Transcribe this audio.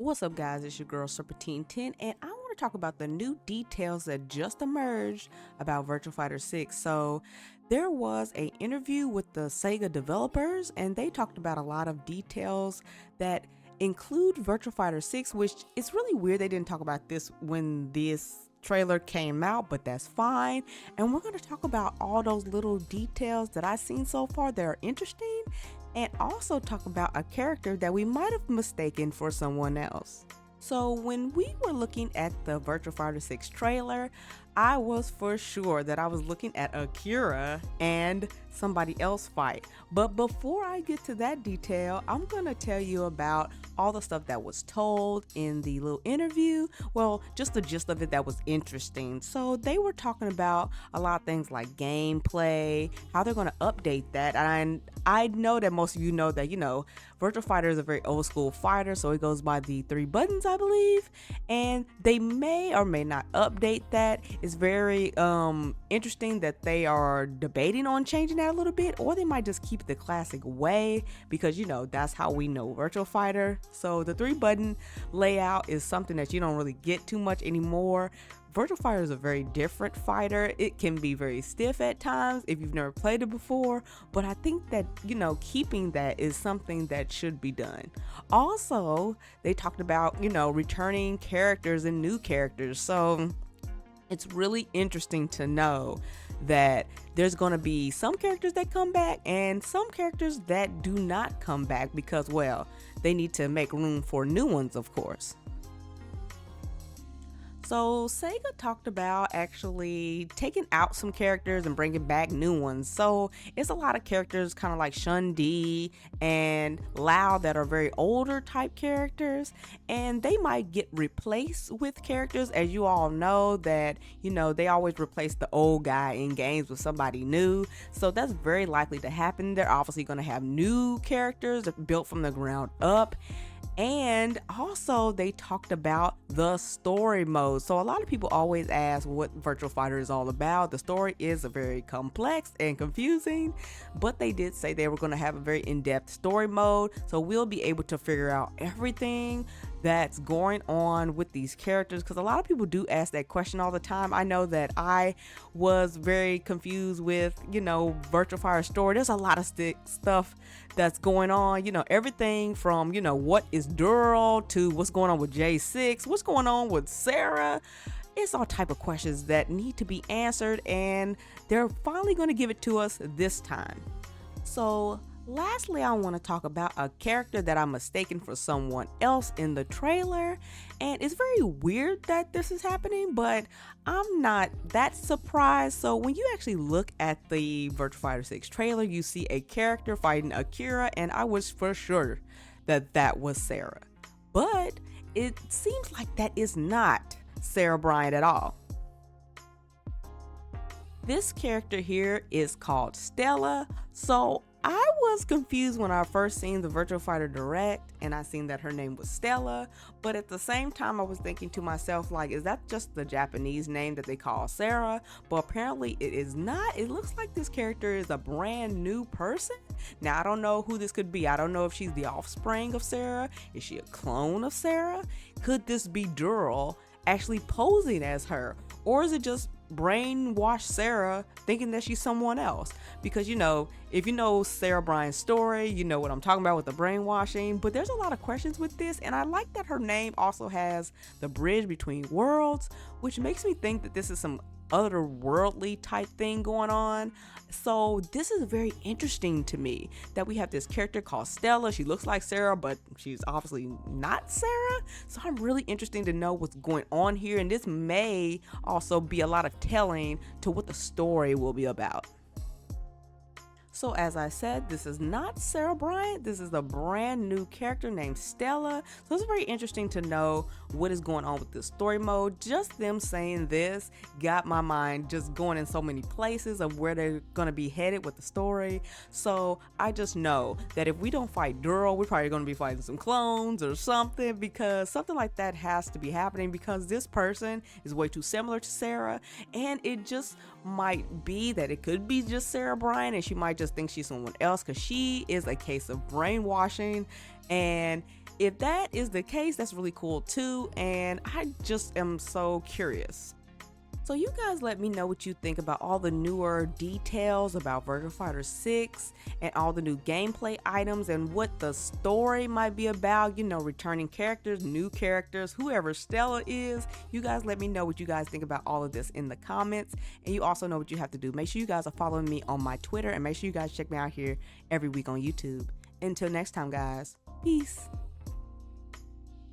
What's up, guys? It's your girl Serpentine10, and I want to talk about the new details that just emerged about Virtua Fighter 6. So, there was an interview with the Sega developers, and they talked about a lot of details that include Virtua Fighter 6, which is really weird they didn't talk about this when this trailer came out, but that's fine. And we're going to talk about all those little details that I've seen so far that are interesting, and also talk about a character that we might have mistaken for someone else. So when we were looking at the Virtua Fighter 6 trailer, I was for sure that I was looking at Akira and somebody else fight. But before I get to that detail, I'm going to tell you about all the stuff that was told in the little interview. Well, just the gist of it that was interesting. So they were talking about a lot of things like gameplay, how they're going to update that. And I know that most of you know that, Virtua Fighter is a very old school fighter, so it goes by the 3 buttons, I believe. And they may or may not update that. It's very interesting that they are debating on changing that a little bit, or they might just keep it the classic way because that's how we know Virtua Fighter. So the 3 button layout is something that you don't really get too much anymore. Virtua Fighter is a very different fighter. It can be very stiff at times if you've never played it before, but I think that, keeping that is something that should be done. Also, they talked about, returning characters and new characters. So it's really interesting to know that there's going to be some characters that come back and some characters that do not come back because, well, they need to make room for new ones, of course. So Sega talked about actually taking out some characters and bringing back new ones. So it's a lot of characters kind of like Shun-Di and Lao that are very older type characters, and they might get replaced with characters. As you all know that, they always replace the old guy in games with somebody new. So that's very likely to happen. They're obviously going to have new characters built from the ground up. And also they talked about the story mode. So a lot of people always ask what Virtua Fighter is all about. The story is very complex and confusing, but they did say they were going to have a very in-depth story mode. So we'll be able to figure out everything that's going on with these characters, because a lot of people do ask that question all the time. I know that I was very confused with, Virtua Fighter story. There's a lot of stuff that's going on, everything from, what is Dural to what's going on with J6, what's going on with Sarah. It's all type of questions that need to be answered, and they're finally going to give it to us this time. So lastly, I want to talk about a character that I'm mistaken for someone else in the trailer, and it's very weird that this is happening, but I'm not that surprised. So when you actually look at the Virtua Fighter 6 trailer, you see a character fighting Akira, and I was for sure that was Sarah, but it seems like that is not Sarah Bryant at all. This character here is called Stella. So I was confused when I first seen the Virtua Fighter Direct and I seen that her name was Stella, but at the same time I was thinking to myself, like, is that just the Japanese name that they call Sarah? But apparently it is not. It looks like this character is a brand new person. Now I don't know who this could be. I don't know if she's the offspring of Sarah. Is she a clone of Sarah? Could this be Dural actually posing as her? Or is it just brainwash Sarah thinking that she's someone else? Because if you know Sarah Bryant's story, you know what I'm talking about with the brainwashing. But there's a lot of questions with this, and I like that her name also has the bridge between worlds, which makes me think that this is some otherworldly type thing going on. So this is very interesting to me that we have this character called Stella. She looks like Sarah, but she's obviously not Sarah. So I'm really interested to know what's going on here, and this may also be a lot of telling to what the story will be about. So as I said, this is not Sarah Bryant. This is a brand new character named Stella. So it's very interesting to know what is going on with this story mode. Just them saying this got my mind just going in so many places of where they're going to be headed with the story. So I just know that if we don't fight Dural, we're probably going to be fighting some clones or something, because something like that has to be happening, because this person is way too similar to Sarah, and it just might be that it could be just Sarah Bryant and she might just think she's someone else, because she is a case of brainwashing, and If that is the case, that's really cool too, and I just am so curious. So you guys let me know what you think about all the newer details about Virtua Fighter 6 and all the new gameplay items and what the story might be about, returning characters, new characters, whoever Stella is. You guys let me know what you guys think about all of this in the comments. And you also know what you have to do. Make sure you guys are following me on my Twitter and make sure you guys check me out here every week on YouTube. Until next time, guys. Peace.